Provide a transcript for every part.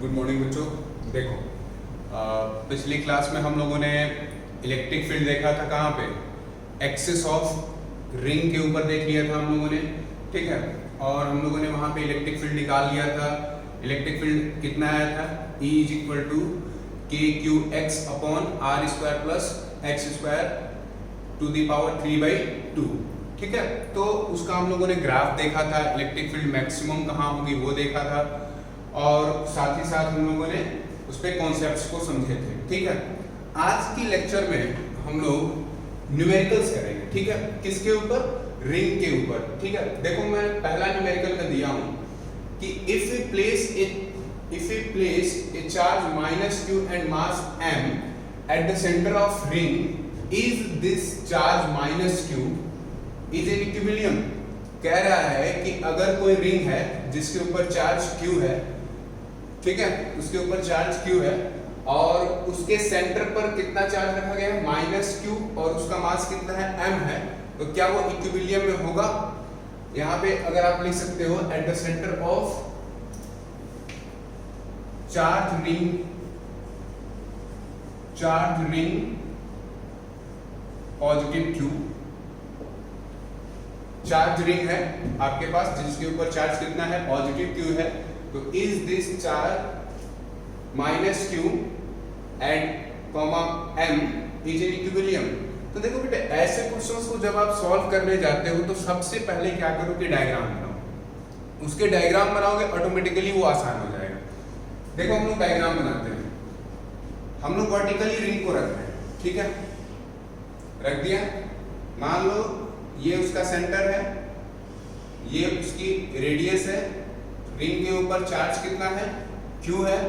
Good morning बच्चों। देखो पिछली क्लास में हम लोगों ने इलेक्ट्रिक फील्ड देखा था कहाँ पे, एक्सिस ऑफ रिंग के ऊपर देख लिया था हम लोगों ने, ठीक है। और हम लोगों ने वहाँ पे इलेक्ट्रिक फील्ड निकाल लिया था। इलेक्ट्रिक फील्ड कितना आया था, E equal to K Q x upon R square plus X square to the power 3/2, ठीक है। तो उसका हम लोगों ने ग्राफ देखा था, इलेक्ट्रिक फील्ड मैक्सिमम कहाँ होगी वो देखा था, और साथ ही साथ हम लोगों ने उस पे कॉन्सेप्ट्स को समझे थे, ठीक है। आज की लेक्चर में हम लोग न्यूमेरिकल्स करेंगे, ठीक है। किसके ऊपर, रिंग के ऊपर, ठीक है। देखो मैं पहला न्यूमेरिकल में दिया हूं कि if we place a charge minus q and mass m at the centre of ring, is this charge minus q is an equilibrium. कह रहा है कि अगर कोई रिंग है जिसके ऊपर चार्ज q है, ठीक है, उसके ऊपर चार्ज q है और उसके सेंटर पर कितना चार्ज रखा गया है, -q, और उसका मास कितना है, m है, तो क्या वो इक्विलिब्रियम में होगा। यहाँ पे अगर आप लिख सकते हो eight the centre of charge ring positive q, charge ring है आपके पास जिसके ऊपर चार्ज कितना है, पॉजिटिव q है, तो is this charge -q and m is an equilibrium. तो देखो बेटा, ऐसे क्वेश्चंस को जब आप सॉल्व करने जाते हो तो सबसे पहले क्या करो कि डायग्राम बनाओ। उसके डायग्राम बनाओगे ऑटोमेटिकली वो आसान हो जाएगा। देखो हम लोग डायग्राम बनाते हैं, हम लोग वर्टिकली रिंग को रख रहे हैं, ठीक है, रख दिया। मान लो ये उसका सेंटर है, ये उसकी रेडियस है, रिंग के ऊपर चार्ज कितना है, q है,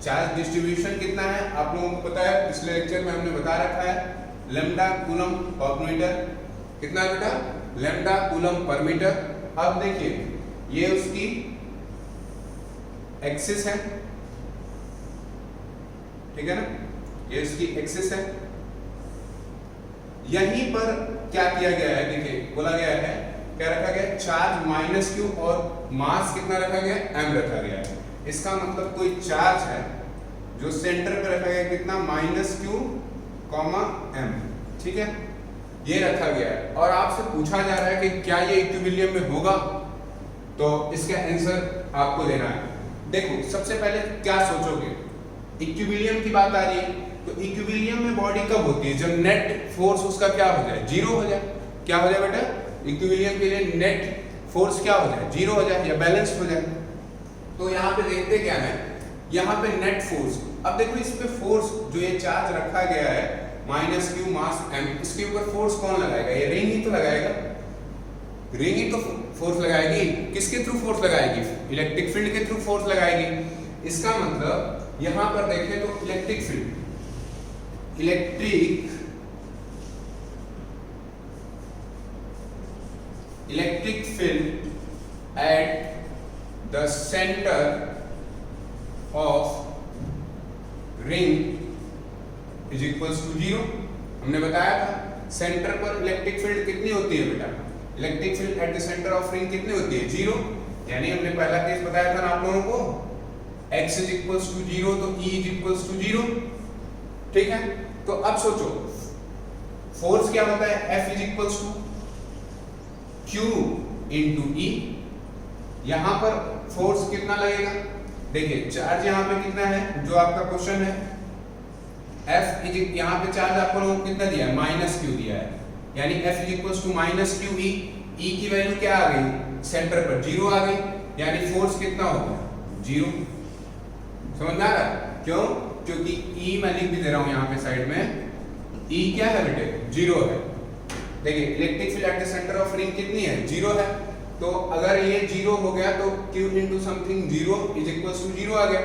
चार्ज डिस्ट्रीब्यूशन कितना है आप लोगों को पता है, पिछले लेक्चर में हमने बता रखा है, लैम्डा कूलम पर मीटर। कितना है बेटा, लैम्डा कूलम पर मीटर। अब देखिए ये उसकी एक्सिस है, ठीक है ना, ये उसकी एक्सिस है। यहीं पर क्या किया गया है, देखिए बोला गया है, क्या रखा गया, चार्ज -q और मास कितना रखा गया, m रखा गया है। इसका मतलब कोई चार्ज है जो सेंटर पे रखा गया, कितना, -q, m, ठीक है, ये रखा गया है। और आपसे पूछा जा रहा है कि क्या ये इक्विलिब्रियम में होगा, तो इसका आंसर आपको देना है। देखो सबसे पहले क्या सोचोगे, इक्विलिब्रियम की बात आ रही है, तो इक्विलिब्रियम में बॉडी कब होती है, जब नेट फोर्स उसका क्या हो जाए, जीरो हो जाए। क्या हो जाए बेटा, इक्विलिब्रियम के लिए नेट फोर्स क्या हो जाए, जीरो हो जाए या बैलेंस हो जाए। तो यहाँ पे देखते क्या है, यहाँ पे नेट फोर्स। अब देखो इस पे फोर्स जो ये चार्ज रखा गया है -q मास m, इसके ऊपर फोर्स कौन लगाएगा, ये रिंग ही तो लगाएगा, रिंग ही तो फोर्स लगाएगी। किसके थ्रू फोर्स लगाएगी, इलेक्ट्रिक फील्ड के थ्रू फोर्स लगाएगी। इसका मतलब यहाँ पर देखें तो electric field at the centre of ring is equals to 0। हमने बताया था सेंटर पर इलेक्ट्रिक फील्ड कितनी होती है बेटा, electric field at the centre of ring कितनी होती है, 0। यानी हमने पहला केस बताया था ना आप लोगों को, x इज इक्वल्स टू 0 तो E इज इक्वल्स टू 0, ठीक है। तो अब सोचो फोर्स क्या होता है, F is equals to Q into E। यहां पर फोर्स कितना लगेगा, देखिए चार्ज यहाँ पे कितना है जो आपका क्वेश्चन है, F इज, यहाँ पे चार्ज आप लोगों को कितना दिया है, -q दिया है, यानी F is equals to -q E की वैल्यू क्या आ गई, सेंटर पर 0 आ गई, यानी फोर्स कितना होगा, 0। समझ आ रहा है, क्यों, क्योंकि E मैं लिख भी दे रहा हूं यहाँ पे साइड में, E क्या है बेटे, 0 है। देखिए electric field at the centre of ring कितनी है, 0 है। तो अगर ये 0 हो गया तो q into something 0 is equals to 0 आ गया।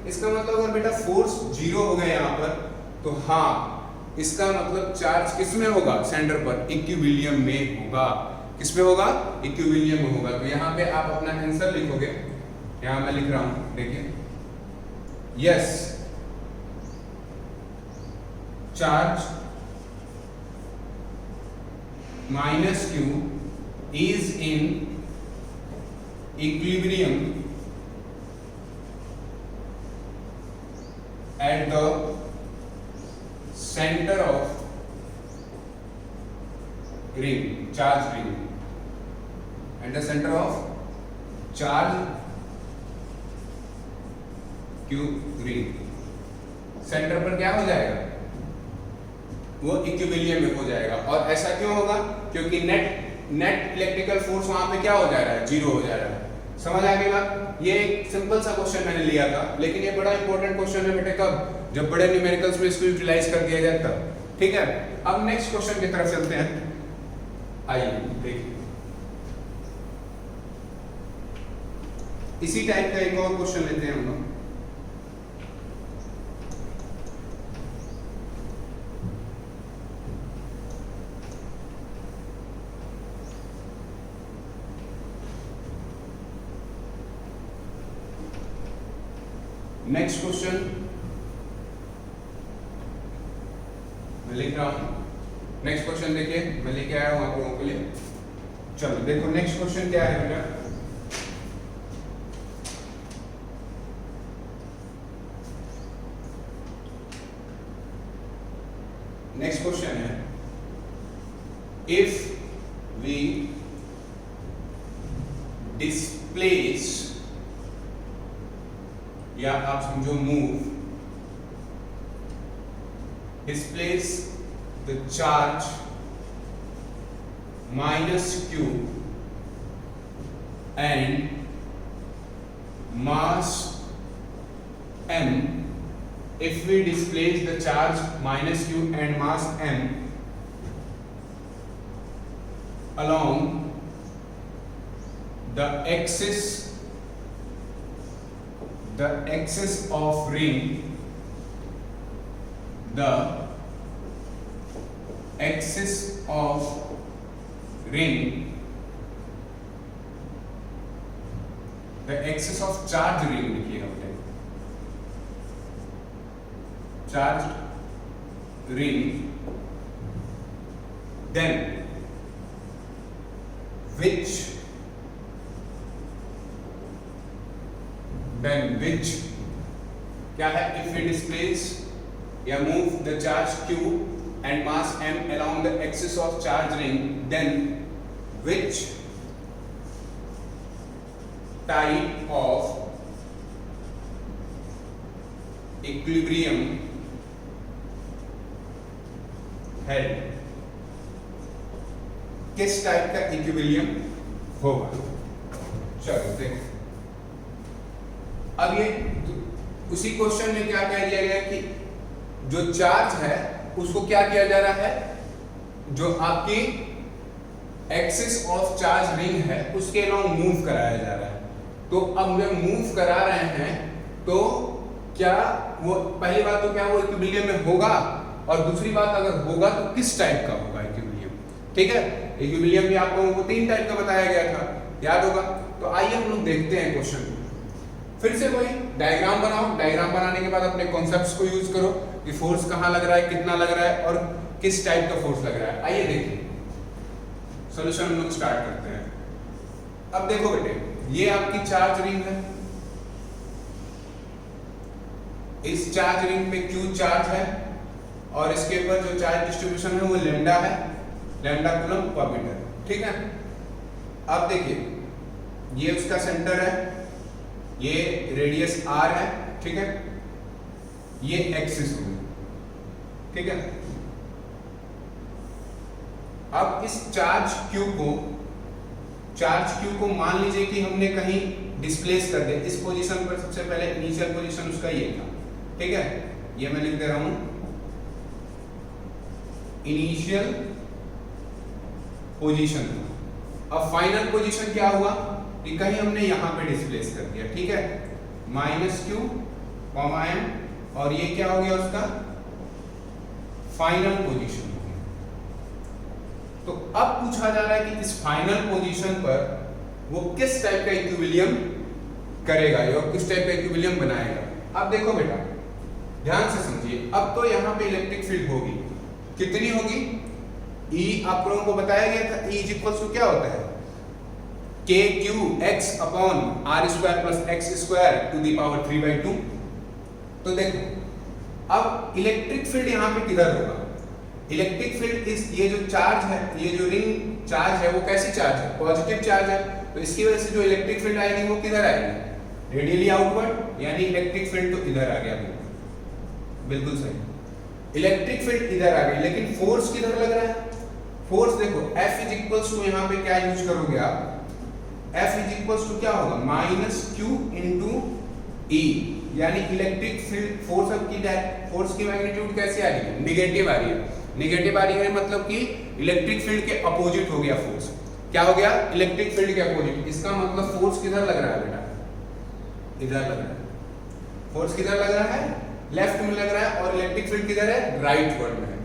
इसका मतलब अगर बेटा फोर्स 0 हो गया यहाँ पर, तो हाँ इसका मतलब चार्ज किस में होगा, सेंटर पर, इक्विलिब्रियम में होगा। किस में होगा, इक्विलिब्रियम में होगा। तो यहाँ पे आप अपना आंसर लिखोगे, यहाँ मैं लिख रहा हूं, देखिए, yes charge -q is in equilibrium at the center of ring, charge ring, at the center of charge q ring, centre पर क्या हो जाएगा, वो इक्विलिब्रियम में हो जाएगा। और ऐसा क्यों होगा, क्योंकि नेट इलेक्ट्रिकल फोर्स वहां पे क्या हो जा रहा है, जीरो हो जा रहा है। समझ आ गई बात। ये एक सिंपल सा क्वेश्चन मैंने लिया था, लेकिन ये बड़ा इंपॉर्टेंट क्वेश्चन है बेटे, कब, जब बड़े न्यूमेरिकल्स में इसको यूटिलाइज कर दिया जाए तब। ठीक है, अब नेक्स्ट क्वेश्चन की तरफ चलते हैं। आइए देखिए, इसी टाइप का एक और क्वेश्चन लेते हैं हम लोग। नेक्स्ट क्वेश्चन मैं लिख रहा हूं। नेक्स्ट क्वेश्चन देखिए, मैं लेके आया हूं आप लोगों के लिए। चलो देखो नेक्स्ट क्वेश्चन क्या है बेटा। नेक्स्ट क्वेश्चन है, इफ वी डिस्प्लेस, या आप समझो move, displace the charge minus q and mass m, if we displace the charge minus q and mass m along the axis of ring, the axis of ring, the axis of charge ring लिखिएगा बेटे, charged ring, then which क्या है, if we displace या move the charge q and mass m along the axis of charge ring, then which type of equilibrium held, किस type का equilibrium होगा। चलो देखो, अब ये उसी क्वेश्चन में क्या कह दिया गया कि जो चार्ज है उसको क्या किया जा रहा है, जो आपकी एक्सिस ऑफ चार्ज रिंग है उसके अलाउंग मूव कराया जा रहा है। तो अब जब मूव करा रहे हैं तो क्या वो, पहली बात तो क्या वो इक्विलिब्रियम में होगा, और दूसरी बात अगर होगा तो किस टाइप का होगा इक्विलिब्रियम। ठीक है, इक्विलिब्रियम भी आप लोगों को 3 टाइप का बताया गया था, याद होगा। तो आइए हम लोग देखते हैं क्वेश्चन। फिर से वही डायग्राम बनाओ, डायग्राम बनाने के बाद अपने कॉन्सेप्ट्स को यूज करो कि फोर्स कहाँ लग रहा है, कितना लग रहा है और किस टाइप का फोर्स लग रहा है। आइए देखिए, सॉल्यूशन हम लोग स्टार्ट करते हैं। अब देखो बेटे, ये आपकी चार्ज रिंग है, इस चार्ज रिंग पे Q चार्ज है और इसके ऊपर जो चार्ज डिस्ट्रीब्यूशन है वो लैम्डा है, लैम्डा कूलम पर मीटर। ठीक है, अब देखिए ये उसका सेंटर है, ये रेडियस r है, ठीक है, ये एक्सिस होगी। ठीक है, अब इस चार्ज Q को मान लीजिए कि हमने कहीं डिस्प्लेस कर दिया इस पोजीशन पर। सबसे पहले इनिशियल पोजीशन उसका ये था, ठीक है, ये मैं लिख दे रहा हूं, इनिशियल पोजीशन। अब फाइनल पोजीशन क्या हुआ कि कहीं हमने यहां पे डिस्प्लेस कर दिया, ठीक है, -q, m, और ये क्या हो गया उसका फाइनल पोजीशन हो गया। तो अब पूछा जा रहा है कि इस फाइनल पोजीशन पर वो किस टाइप का इक्विलिब्रियम करेगा और किस टाइप का इक्विलिब्रियम बनाएगा। अब देखो बेटा ध्यान से समझिए, अब तो यहाँ पे इलेक्ट्रिक फील्ड होगी, कितनी होगी, E आप लोगों को बताया गया था, E इज इक्वल टू क्या होता है, KQ(x) upon r² + x² to the power 3/2। तो देखो अब इलेक्ट्रिक फील्ड यहाँ पे किधर होगा? इलेक्ट्रिक फील्ड इस ये जो चार्ज है, ये जो रिंग चार्ज है वो कैसी चार्ज है? पॉजिटिव चार्ज है। तो इसकी वजह से जो इलेक्ट्रिक फील्ड आएगी वो किधर आएगी? रेडियली आउटवर्ड, यानी इलेक्ट्रिक फील्ड तो इधर आ गया। बिल्कुल सही, इलेक्ट्रिक फील्ड इधर आ गई, लेकिन फोर्स किधर लग रहा है? फोर्स देखो F इज इक्वल्स टू यहाँ पे क्या यूज करोगे आप? F इज इक्वल्स टू क्या होगा? माइनस Q इंटू E, यानी इलेक्ट्रिक फील्ड फोर्स की मैग्नीट्यूड कैसे आ रही है? निगेटिव आ रही है। निगेटिव आ रही है मतलब कि इलेक्ट्रिक फील्ड के अपोजिट हो गया फोर्स। क्या हो गया? इलेक्ट्रिक फील्ड के अपोजिट। इसका मतलब फोर्स किधर लग रहा है बेटा? इधर लग रहा है। फोर्स किधर लग रहा है? लेफ्ट में लग रहा है। और इलेक्ट्रिक फील्ड किधर है? राइट वर्ड में है।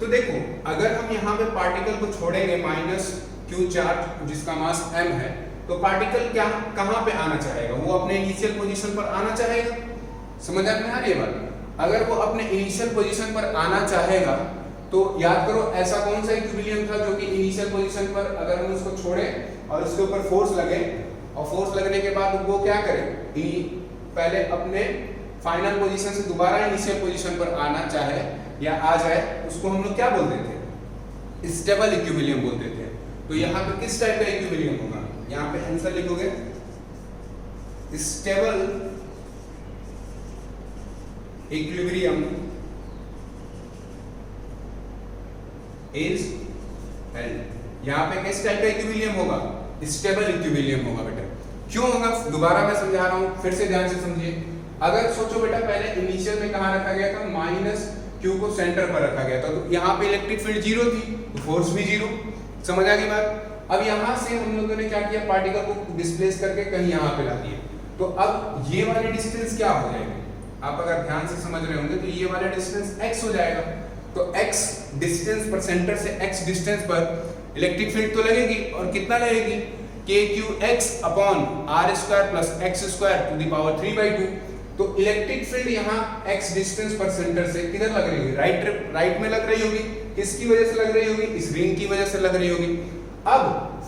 तो देखो, अगर हम यहाँ पे पार्टिकल को छोड़ेंगे माइनस Q चार्ज जिसका मास m है, तो पार्टिकल क्या कहाँ पे आना चाहेगा? वो अपने इनिशियल पोजीशन पर आना चाहेगा। समझ आ रही है बात? अगर वो अपने इनिशियल पोजीशन पर आना चाहेगा तो याद करो ऐसा कौन सा इक्विलिब्रियम था जो कि इनिशियल पोजीशन पर अगर हम उसको छोड़े और उसके ऊपर फोर्स लगे, और फोर्स लगने के बाद वो क्या करे? पहले अपने फाइनल पोजीशन से दोबारा इनिशियल पोजीशन पर आना चाहे या आ जाए, उसको हम लोग क्या बोलते थे? स्टेबल इक्विलिब्रियम बोलते थे। तो यहाँ पे किस टाइप का इक्विलिब्रियम होगा? यहाँ पे आंसर लिखोगे स्टेबल इक्विलिब्रियम इज हेल्ड। यहाँ पे किस टाइप का इक्विलिब्रियम होगा? स्टेबल इक्विलिब्रियम होगा बेटा। क्यों होगा? दोबारा मैं समझा रहा हूँ, फिर से ध्यान से समझिए। अगर सोचो बेटा, पहले इनिशियल में कहाँ रखा गया था? माइनस Q को सेंटर पर रखा गया था, तो यहाँ पे इलेक्ट्रिक फील्ड जीरो थी, तो फोर्स भी जीरो। समझ आ गई बात? अब यहाँ से हम लोगों ने क्या किया? पार्टिकल को डिस्प्लेस करके कहीं यहाँ पे ला दिया। तो अब ये वाली डिस्टेंस क्या हो जाएगी? आप अगर ध्यान से समझ रहे होंगे तो ये वाला डिस्टेंस x हो जाएगा। तो x डिस्टेंस पर, सेंटर से x डिस्टेंस पर इलेक्ट्रिक फील्ड तो लगेगी, और कितना लगेगी? kqx upon r square plus x square to the power 3/2। तो इलेक्ट्रिक फील्ड यहाँ x डिस्टेंस पर सेंटर से किधर लग रही होगी? राइट में लग रही होगी। किसकी वजह से लग रही होगी? इस रिंग की वजह से लग रही होगी। अब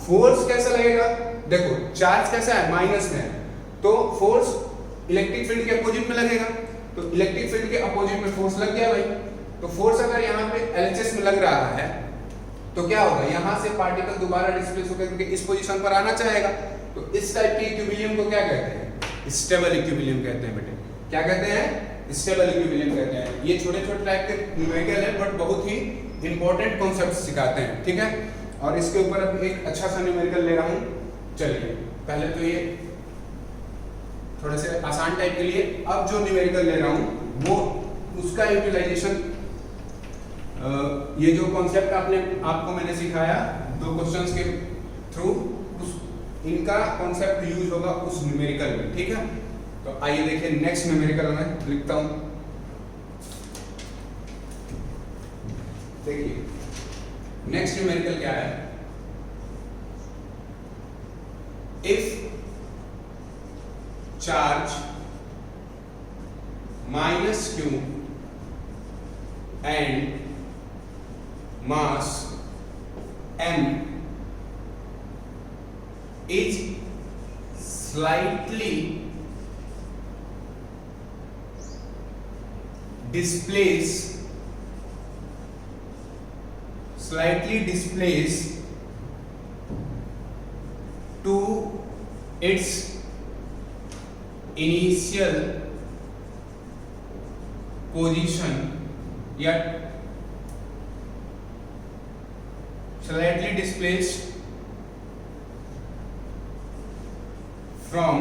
फोर्स कैसा लगेगा? देखो, चार्ज कैसा है? माइनस में है, तो फोर्स इलेक्ट्रिक फील्ड के अपोजिट में लगेगा। तो इलेक्ट्रिक फील्ड के अपोजिट में फोर्स लग गया भाई। तो फोर्स अगर यहाँ पे LHS में लग रहा है तो क्या होगा? यहाँ से पार्टिकल दोबारा डिस्प्लेस होकर इस पोजीशन पर आना चाहेगा। तो इस टाइप के इक्विलिब्रियम को क्या कहते हैं? स्टेबल इक्विलिब्रियम कहते हैं बेटे। क्या कहते हैं? स्टेबल इक्विलिब्रियम कहते हैं। ये छोटे छोटे टाइप के न्यूमेरिकल है, बट बहुत ही इंपॉर्टेंट कॉन्सेप्ट सिखाते हैं, ठीक है। और इसके ऊपर अब एक अच्छा सा न्यूमेरिकल ले रहा हूँ। चलिए, पहले तो ये थोड़े से आसान टाइप के लिए, अब जो न्यूमेरिकल ले रहा हूँ वो उसका यूटिलाइजेशन, ये जो कॉन्सेप्ट आपको मैंने सिखाया 2 क्वेश्चंस के थ्रू, इनका कॉन्सेप्ट यूज होगा उस न्यूमेरिकल में, ठीक है। तो आइए देखिए, नेक्स्ट न्यूमेरिकल में लिखता हूं। देखिए नेक्स्ट न्यूमेरिकल क्या है? If charge -q and mass m is slightly displaced to its initial position, yet slightly displaced from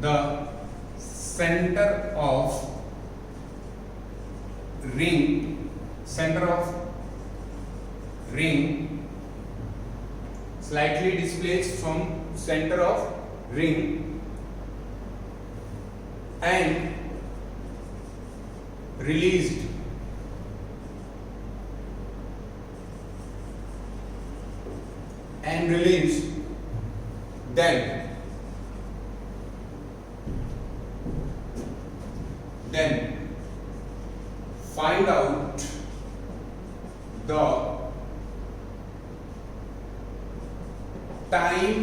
the center of ring, slightly displaced from center of ring and released then find out the time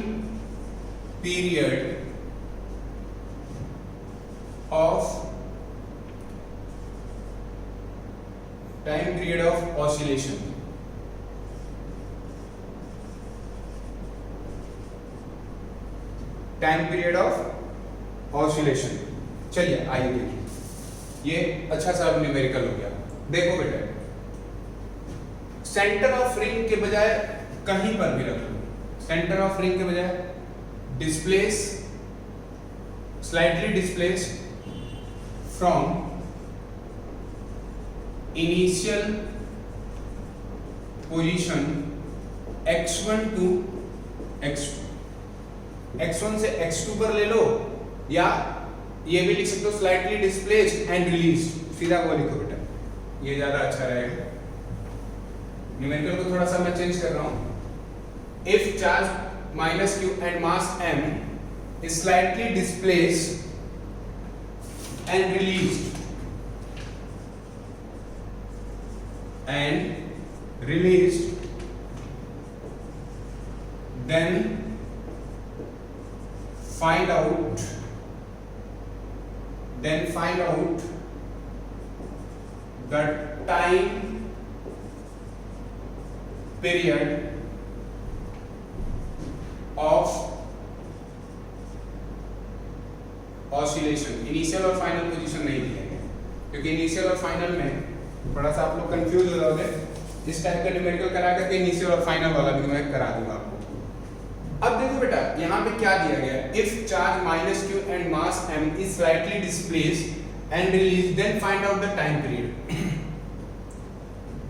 period of time period of oscillation. Time period of oscillation. चलिए आइए देखिए, ये अच्छा सा numerical हो गया। देखो बेटा, सेंटर ऑफ रिंग के बजाय कहीं पर भी रख लो, सेंटर ऑफ रिंग के बजाय displace, slightly displace from initial position x1 to x2, x1 से x2 पर ले लो, या ये भी लिख सकते हो स्लाइटली डिस्प्लेस्ड एंड रिलीज्ड। सीधा वो लिखो बेटा, ये ज्यादा अच्छा रहेगा। न्यूमेरिकल को थोड़ा सा मैं चेंज कर रहा हूं। If charge minus q and mass m is slightly displaced and released, then find out the time period of oscillation. Initial और फाइनल पोजीशन नहीं दिया गया, क्योंकि इनिशियल और फाइनल में थोड़ा सा आप लोग कंफ्यूज हो जाओगे। इस टाइप का न्यूमेरिकल करा करके इनिशियल और फाइनल वाला भी मैं करा दूंगा आपको। अब देखो बेटा, यहाँ पे क्या दिया गया, if charge minus q and mass m is slightly displaced and release, then find out the time period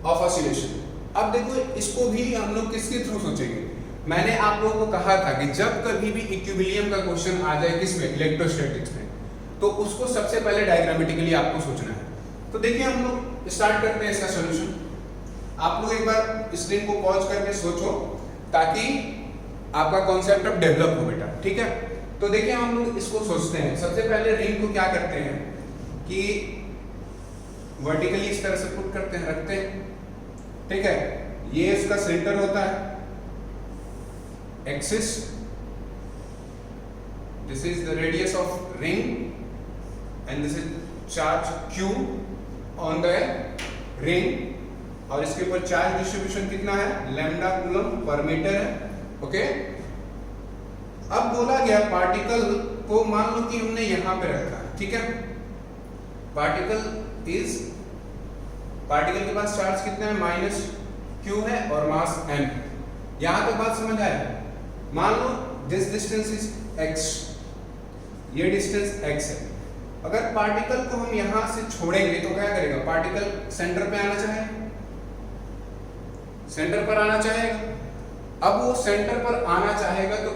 of oscillation. अब देखो, इसको भी हम लोग किसके थ्रू सोचेंगे। मैंने आप लोगों को कहा था कि जब कभी भी इक्विलिब्रियम का क्वेश्चन आ जाए किसमें, इलेक्ट्रोस्टैटिक्स में, तो उसको सबसे पहले डायग्रामेटिकली आपको सोचना है। तो देखिए, हम लोग स्टार्ट करते हैं इसका सॉल्यूशन। आप लोग एक बार स्क्रीन को पॉज करके सोचो, ताकि आपका कॉन्सेप्ट अब डेवलप हो बेटा, ठीक है। तो देखिए, हम लोग इसको सोचते हैं। सबसे पहले रिंग को क्या करते हैं कि वर्टिकली इस तरह से पुट करते हैं, रखते हैं, ठीक है। ये इसका सेंटर होता है, axis, this is the radius of ring and this is charge q on the ring, और इसके ऊपर चार्ज डिस्ट्रीब्यूशन कितना है, लैम्डा कूलम पर मीटर है, ओके। अब बोला गया पार्टिकल को मान लो कि हमने यहां पे रखा, ठीक है। पार्टिकल के पास चार्ज कितना है, माइनस q है और मास m है। यहां तक बात समझ आया। मान लो दिस डिस्टेंस इज x, ये डिस्टेंस x है। अगर पार्टिकल को हम यहां से छोड़ेंगे तो क्या करेगा, पार्टिकल सेंटर पे आना चाहेगा, सेंटर पर आना चाहेगा। अब वो सेंटर पर आना चाहेगा तो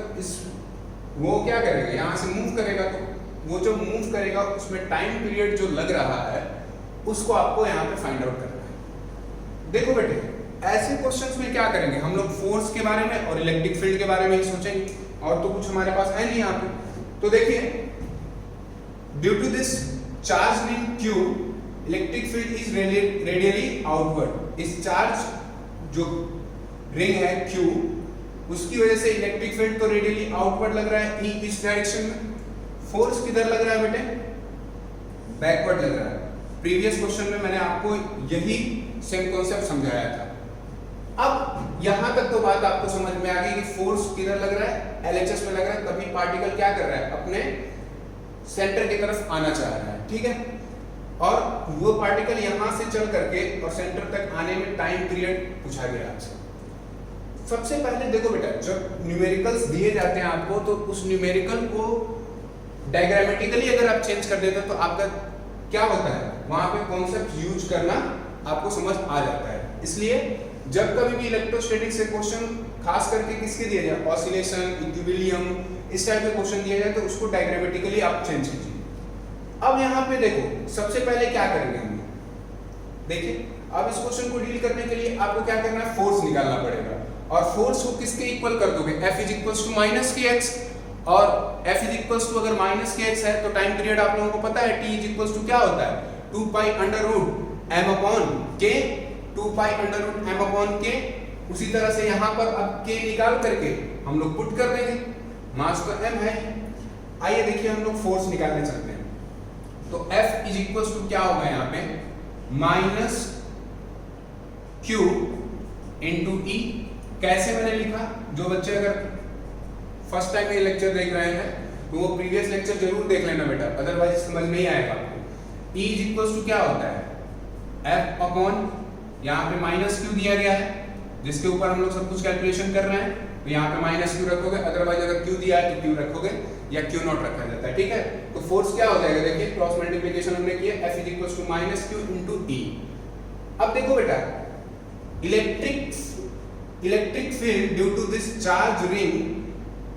वो क्या करेगा, यहां से मूव करेगा। तो वो जो मूव करेगा उसमें टाइम पीरियड जो लग रहा है उसको आपको यहाँ पे फाइंड आउट करना है। देखो बेटे, ऐसे क्वेश्चंस में क्या करेंगे हम लोग, फोर्स के बारे में और इलेक्ट्रिक फील्ड के बारे में ही सोचेंगे, और तो कुछ हमारे पास है नहीं यहाँ पे। तो देखिए, due to this charge ring Q, electric field is radially outward. इस चार्ज जो रिंग है Q, उसकी वजह से इलेक्ट्रिक फील्ड तो रेडियली आउटवर्ड लग रहा है, E इस डायरेक्शन में। फोर्स किधर लग रहा है बेटे, बैकवर्ड लग रहा है। प्रीवियस क्वेश्चन में मैंने आपको यही सेम कॉन्सेप्ट समझाया था। अब यहां तक तो बात आपको समझ में आ गई कि फोर्स किधर लग रहा है, LHS में लग रहा है, तभी पार्टिकल क्या कर रहा है, अपने सेंटर की तरफ आना चाह रहा है, ठीक है। और वो पार्टिकल यहां से चल करके और सेंटर तक आने में टाइम पीरियड पूछा गया आपसे। सबसे पहले देखो बेटा, जब न्यूमेरिकल्स दिए जाते हैं आपको, तो उस न्यूमेरिकल को डायग्रामेटिकली अगर आप चेंज कर देते हो तो आपका क्या होता है, वहां पे कॉन्सेप्ट यूज करना आपको समझ आ जाता है। इसलिए जब कभी भी इलेक्ट्रोस्टैटिक्स से क्वेश्चन खास करके किसके दिया जाए, ऑसिलेशन, इक्विलिब्रियम, इस टाइप के क्वेश्चन दिया जाए, तो उसको डायग्रामेटिकली आप चेंज कीजिए। अब यहाँ पे देखो, सबसे पहले क्या करेंगे हम, देखिए अब इस क्वेश्चन को डील करने के लिए आपको क्या करना है, फोर्स निकालना पड़ेगा। और फोर्स को किसके इक्वल कर दोगे, F is equal to minus k x, और F इज इक्वल टू अगर माइनस के एक्स है तो टाइम पीरियड आप लोगों को पता है T इज इक्वल टू क्या होता है, 2 pi under root m upon k, 2 pi under root m upon k। उसी तरह से यहाँ पर अब k निकाल करके हम लोग पुट कर देंगे, मास तो m है। आइए देखिए, हम लोग फोर्स निकालने चलते हैं। तो F इज इक्वल टू क्या होगा यहाँ पे, माइनस Q इंटू E। कैसे मैंने लिखा, जो बच्चे अगर फर्स्ट टाइम ये लेक्चर देख रहे हैं तो वो प्रीवियस लेक्चर जरूर देख लेना बेटा, अदरवाइज समझ नहीं आएगा आपको। E इज इक्वल टू क्या होता है, F अपॉन, यहाँ पे माइनस Q दिया गया है जिसके ऊपर हम लोग सब कुछ कैलकुलेशन कर रहे हैं, तो यहाँ पे माइनस Q रखोगे, अदरवाइज अगर Q दिया है तो Q रखोगे या Q नॉट रखा जाता है, ठीक है। तो फोर्स क्या हो जाएगा, देखिए क्रॉस मल्टीप्लिकेशन हमने किया, F is equal to minus Q into E। अब देखो बेटा, electric field due to this charge ring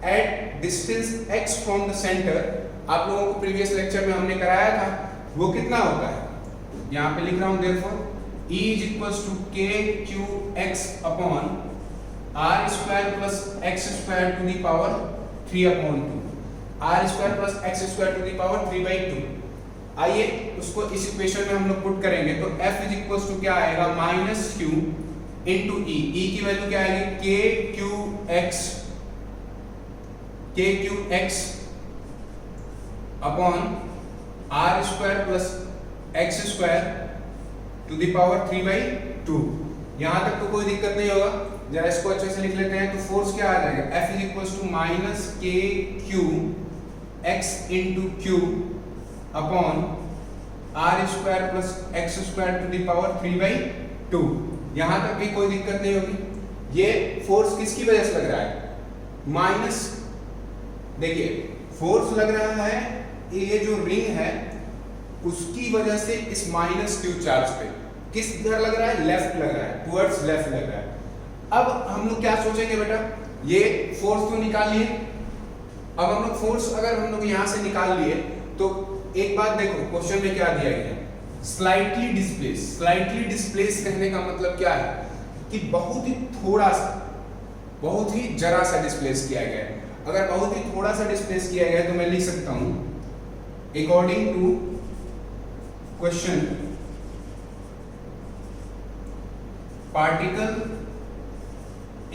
at distance x from the centre, आप लोगों को प्रीवियस लेक्चर में हमने कराया था, वो कितना होता है, यहाँ पे लिख रहा हूं, therefore E is equals to kqx upon r square plus x square to the power 3 upon 2, r square plus x square to the power 3 by 2। आइए उसको इस इक्वेशन में हम लोग पुट करेंगे तो F is equals to क्या आएगा, minus Q into E। E की वैल्यू क्या आएगी, kqx upon r square plus x square to the power 3 by 2। यहां तक तो कोई दिक्कत नहीं होगा, जरा इसको अच्छे से लिख लेते हैं। तो फोर्स क्या आ जाएगा, F is equal to minus kq x into Q upon r square plus x square to the power 3 by 2। यहां तक भी कोई दिक्कत नहीं होगी। ये फोर्स किसकी वजह से लग रहा है, माइनस, देखिए फोर्स लग रहा है ये जो रिंग है उसकी वजह से इस माइनस Q चार्ज पे, किस तरह लग रहा है, लेफ्ट लग रहा है, टुवर्ड्स लेफ्ट लग रहा है। अब हम लोग क्या सोचेंगे बेटा, ये फोर्स तो निकाल लिए, अब हम लोग फोर्स अगर हम लोग यहां से निकाल लिए तो एक बात देखो क्वेश्चन में क्या दिया गया, स्लाइटली डिस्प्लेस। स्लाइटली डिस्प्लेस कहने का मतलब क्या है कि बहुत ही थोड़ा सा, बहुत ही जरा सा डिस्प्लेस किया गया है। अगर बहुत ही थोड़ा सा डिस्प्लेस किया गया है तो मैं लिख सकता हूं, according to question, particle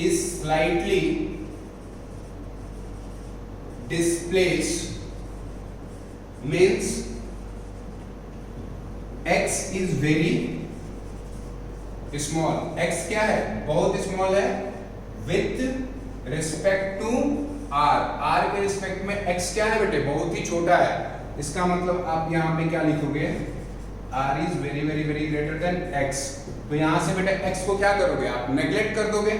is slightly displaced means x is very small। x क्या है, बहुत स्मॉल है, with respect to r, r के रिस्पेक्ट में x क्या है बेटे, बहुत ही छोटा है। इसका मतलब आप यहाँ पे क्या लिखोगे, r is very very very greater than x। तो यहाँ से बेटा x को क्या करोगे, आप नेग्लेक्ट कर दोगे।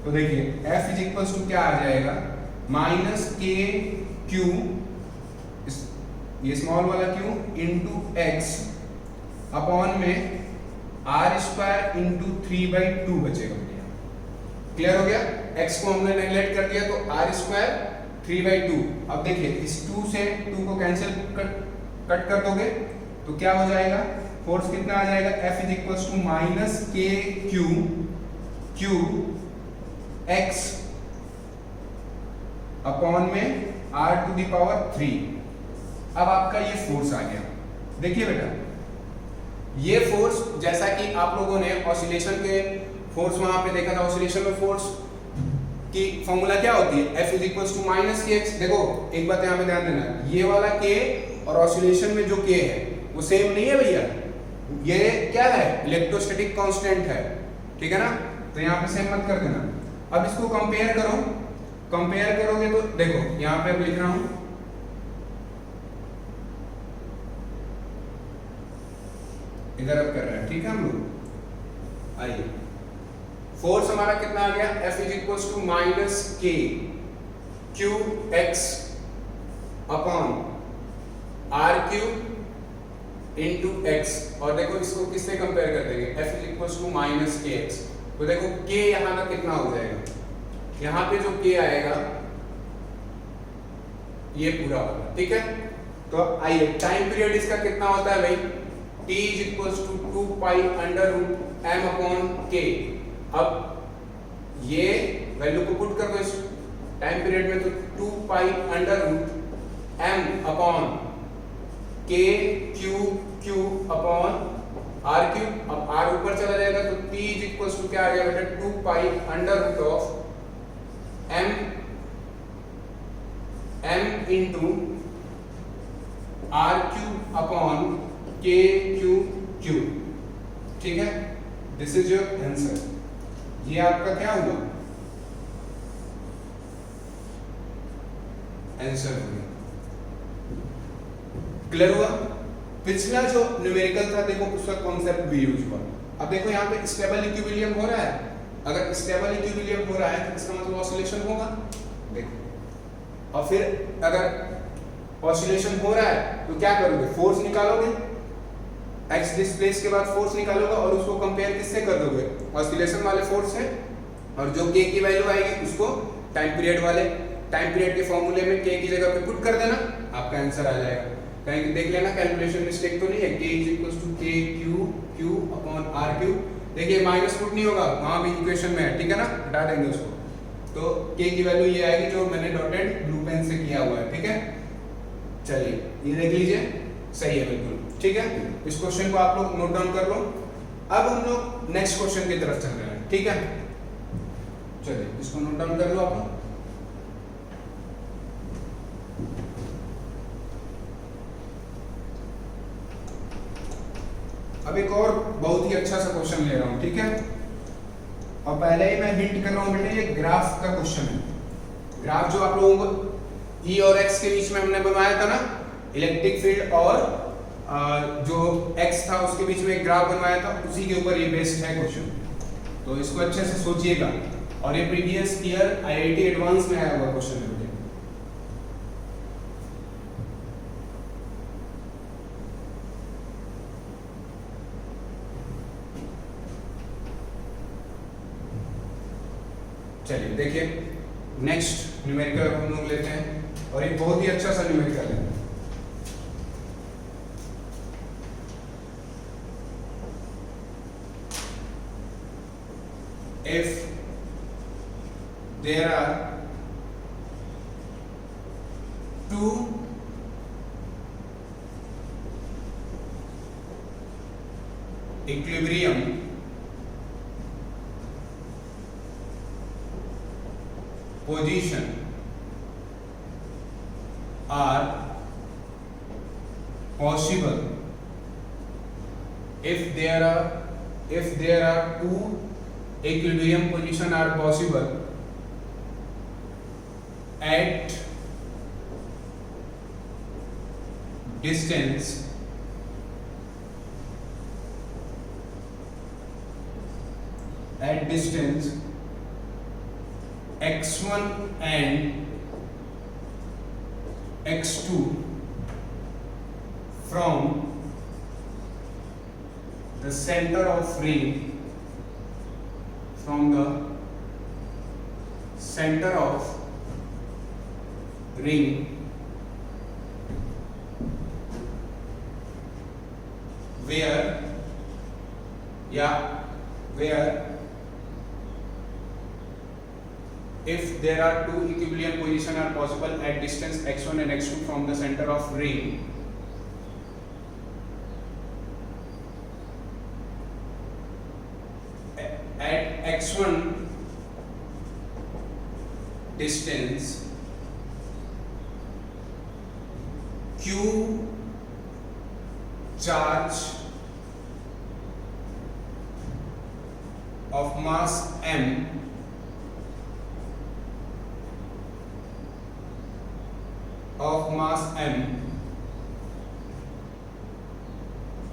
तो देखिए f इज इक्वल टू क्या आ जाएगा, माइनस के क्यू, ये स्मॉल वाला q इंटू x अपॉन में r स्क्वायर इंटू 3 by 2 बचेगा। क्लियर हो गया, x को हमने नेग्लेक्ट कर दिया तो r स्क्वायर 3 by 2। अब देखिए इस 2 से 2 को कैंसिल कट कर दोगे तो क्या हो जाएगा, फोर्स कितना आ जाएगा, F is equal to minus k q x upon में r टू दी पावर 3। अब आपका ये फोर्स आ गया। देखिए बेटा ये फोर्स, जैसा कि आप लोगों ने ऑसिलेशन के फोर्स वहां पे देखा था, ऑसिलेशन में फोर्स की फॉर्मूला क्या होती है, F is equal to minus k x. देखो एक बात यहाँ पे ध्यान देना, ये वाला K और ऑसिलेशन में जो K है वो सेम नहीं है भैया, ये क्या है, इलेक्ट्रोस्टैटिक कांस्टेंट है, ठीक है ना। तो यहाँ पे सेम मत कर देना। अब इसको कंपेयर करो, कंपेयर करोगे तो देखो यहाँ पे अब लिख रहा हूं, इधर अब कर रहे हैं, ठीक है हम लोग। आइए फोर्स हमारा कितना आ गया, F is equal to minus k Q x upon r q into x. और देखो इसको किससे कंपेयर कर देंगे, F is equal to minus k x. तो देखो K यहाँ का कितना हो जाएगा, यहाँ पे जो K आएगा ये पूरा होगा, ठीक है। तो आइए टाइम पीरियड इसका कितना होता है भाई, T is equal to 2 pi under root m upon K। अब ये वैल्यू को पुट कर दो इस टाइम पीरियड में, तो 2 pi under root m upon K q upon r cube. अब r ऊपर चला जाएगा तो T इज इक्वल टू क्या आ गया बेटा, 2 pi under root of m into r cube upon K q, ठीक है। This is your answer. ये आपका क्या हुआ, आंसर हो गया। क्लियर हुआ? पिछला जो न्यूमेरिकल था देखो उसका कॉन्सेप्ट भी यूज हुआ। अब देखो यहाँ पे स्टेबल इक्विलिब्रियम हो रहा है, अगर स्टेबल इक्विलिब्रियम हो रहा है तो इसका मतलब ऑसिलेशन होगा। देखो और फिर अगर ऑसिलेशन हो रहा है तो क्या करोगे, फोर्स निकालोगे, एक्स डिस्प्लेस के बाद फोर्स निकालोगे और उसको कंपेयर किससे कर दोगे, ऑसिलेशन वाले फोर्स से, और जो के की वैल्यू आएगी उसको टाइम पीरियड वाले, टाइम पीरियड के फॉर्मूले में के की जगह पे पुट कर देना, आपका आंसर आ जाएगा। कहीं देख लेना कैलकुलेशन मिस्टेक तो नहीं है, k k q q r q। देखिए माइनस पुट नहीं होगा, वहां भी इक्वेशन में है, ठीक है ना, हटा देंगे उसको। तो k की वैल्यू ये आएगी जो मैंने डॉटेड ब्लू पेन से किया हुआ है, ठीक है। चलिए ये देख लीजिए, सही है बिल्कुल, ठीक है। इस क्वेश्चन को आप लोग नोट डाउन कर लो। अब हम लोग नेक्स्ट क्वेश्चन की तरफ चल रहे हैं, ठीक है। चलिए इसको नोट डाउन कर लो आप लोग। अब एक और बहुत ही अच्छा सा क्वेश्चन ले रहा हूं, ठीक है। और पहले ही मैं हिंट कर रहा हूं बेटे, ये ग्राफ का क्वेश्चन है। ग्राफ जो आप लोगों को E और X के बीच में हमने बनवाया था ना, इलेक्ट्रिक फील्ड और जो X था उसके बीच में एक ग्राफ बनवाया था, उसी के ऊपर ये बेस्ड है क्वेश्चन। तो इसको अच्छे से सोचिएगा, और ये प्रीवियस ईयर IIT एडवांस में आया हुआ क्वेश्चन है। चलिए देखिए नेक्स्ट न्यूमेरिकल हम लोग लेते हैं, और एक बहुत ही अच्छा सा न्यूमेरिकल है। If there are two equilibrium position are possible, if there are two equilibrium position are possible at distance x1 and x2 from the center of ring, from the center of ring where if there are two equilibrium position are possible at distance x1 and x2 from the center of ring, at x1 distance q charge of mass m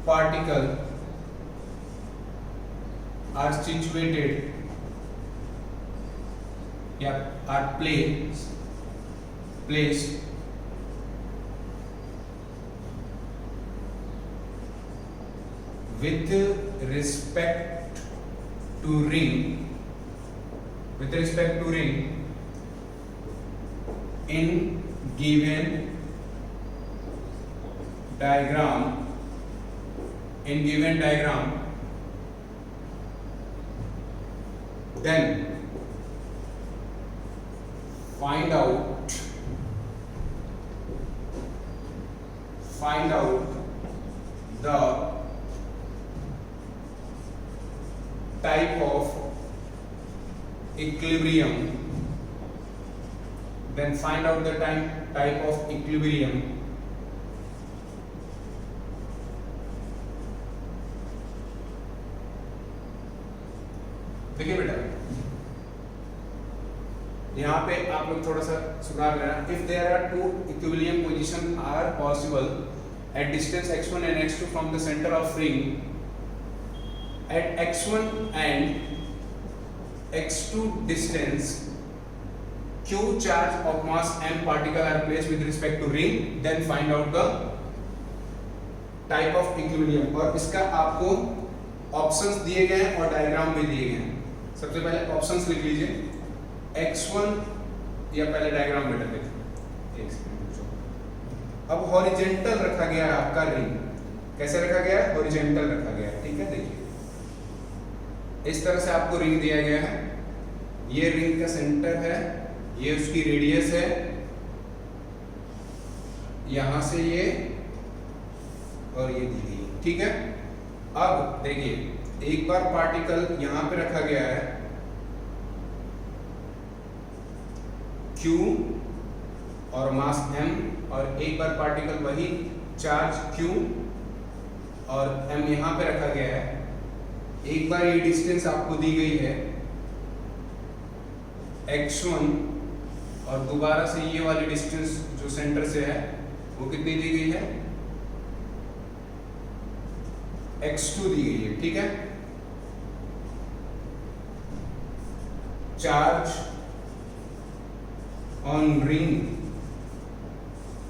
particle are situated are placed with respect to ring in given diagram, then find out the type of equilibrium, देखिए बेटा यहाँ पे आप लोग थोड़ा सा सुधार लेना। If there are two equilibrium position are possible at distance x1 and x2 from the centre of ring, एट x1 and x2 distance q charge of mass m particle are placed with respect to ring, then find out the type of equilibrium। और इसका आपको options दिए गए हैं और diagram भी दिए गए हैं। सबसे पहले ऑप्शंस लिख लीजिए x1 या पहले डायग्राम बेटा देखिए। अब हॉरिजेंटल रखा गया है आपका रिंग। कैसे रखा गया है? हॉरिजेंटल रखा गया है, ठीक है। देखिए इस तरह से आपको रिंग दिया गया है, ये रिंग का सेंटर है, ये उसकी रेडियस है, यहां से ये और ये दी गई है, ठीक है। अब देखिए एक बार पार्टिकल यहां पे रखा गया है Q और मास m, और एक बार पार्टिकल वही चार्ज Q और m यहां पे रखा गया है। एक बार ये डिस्टेंस आपको दी गई है x1 और दोबारा से ये वाली डिस्टेंस जो सेंटर से है वो कितनी दी गई है? x2 दी गई है, ठीक है। Charge on ring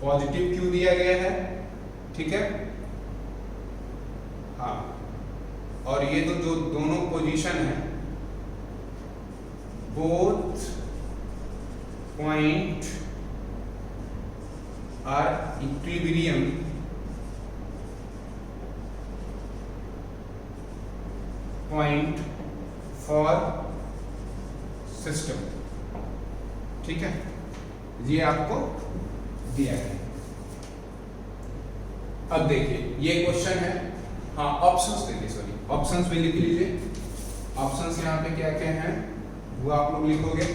positive Q दिया गया है, ठीक है। हाँ, और ये तो जो दोनों पोजीशन है, both point are equilibrium point for system, ठीक है। ये आपको दिया है। अब देखिए ये क्वेश्चन है, हाँ ऑप्शंस देखिए, सॉरी ऑप्शंस में लिख लीजिए। ऑप्शंस यहाँ पे क्या क्या हैं वो आप लोग लिखोगे।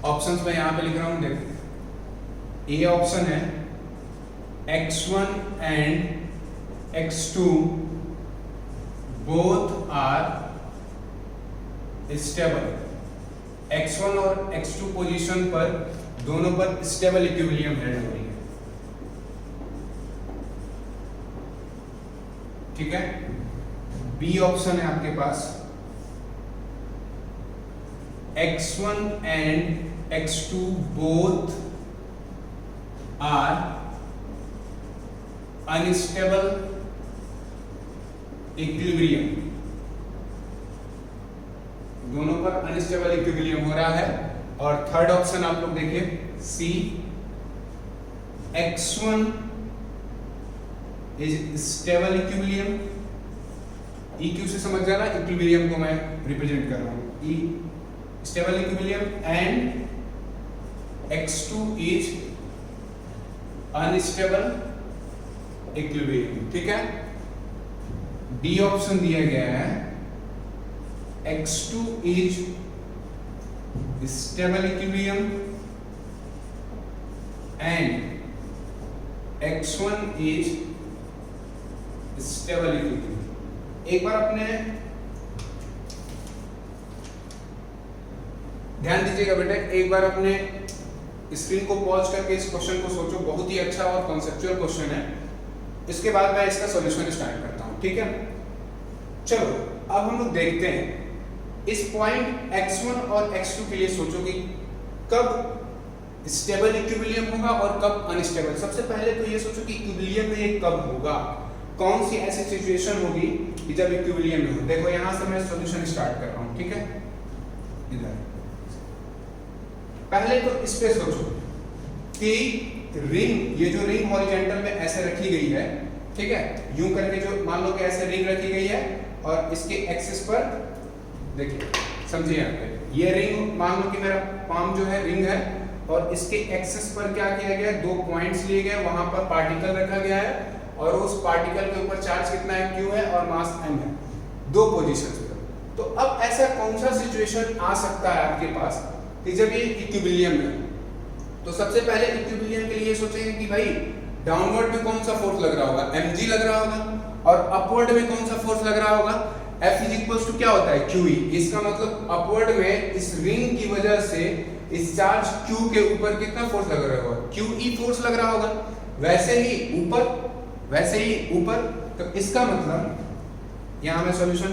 ऑप्शंस में यहाँ पे लिख रहा हूँ, देखो ए ऑप्शन है x1 and x2 both are stable. x1 और x2 पोजीशन पर दोनों पर स्टेबल इक्विलिब्रियम हेल्ड हो रही है, ठीक है। बी ऑप्शन है आपके पास x1 and x2 both are unstable equilibrium, दोनों पर अनस्टेबल इक्विलिब्रियम हो रहा है। और थर्ड ऑप्शन आप लोग देखिए सी, x1 is stable equilibrium. EQ से समझ जाना, इक्विलिब्रियम को मैं रिप्रेजेंट कर रहा हूं, E stable equilibrium, and x2 is unstable equilibrium, ठीक है। डी ऑप्शन दिया गया है x2 is stable equilibrium and x1 is stable equilibrium. एक बार अपने ध्यान दीजिएगा बेटा, एक बार अपने स्क्रीन को पॉज करके इस क्वेश्चन को सोचो। बहुत ही अच्छा और कॉन्सेप्चुअल क्वेश्चन है। इसके बाद मैं इसका सॉल्यूशन स्टार्ट करता हूं, ठीक है। चलो अब हम लोग देखते हैं इस पॉइंट x1 और x2 के लिए सोचो कि कब स्टेबल इक्विलिब्रियम होगा और कब अनस्टेबल। सबसे पहले तो ये सोचो कि इक्विलिब्रियम में ये कब होगा, कौन सी ऐसी सिचुएशन होगी कि जब इक्विलिब्रियम में हो। देखो यहां से मैं सॉल्यूशन स्टार्ट कर रहा हूं, ठीक है। इधर पहले तो इस पे सोचो कि रिंग, ये जो रिंग हॉरिजॉन्टल में ऐसे रखी गई है, ठीक है, यूं करके जो मान लो कि ऐसे रिंग रखी गई है और इसके एक्सिस पर देखिए, समझिए यहाँ पे ये रिंग, मान लो कि मेरा पाम जो है रिंग है और इसके एक्सिस पर क्या किया गया, दो पॉइंट्स लिए गए, वहां पर पार्टिकल रखा गया है और उस पार्टिकल के ऊपर चार्ज कितना है, Q है और मास m है, दो पोजीशंस पर। तो अब ऐसा कौन सा सिचुएशन आ सकता है आपके पास कि जब ये इक्विलिब्रियम है। तो सबसे पहले इक्विलिब्रियम के लिए सोचेंगे कि भाई डाउनवर्ड में कौन सा फोर्स लग रहा होगा, mg लग रहा होगा, और अपवर्ड में कौन सा फोर्स लग रहा होगा, F इज इक्वल टू क्या होता है QE। इसका मतलब अपवर्ड में इस रिंग की वजह से इस चार्ज Q के ऊपर कितना फोर्स लग रहा होगा, QE फोर्स लग रहा होगा। वैसे ही ऊपर, तो इसका मतलब यहां मैं सॉल्यूशन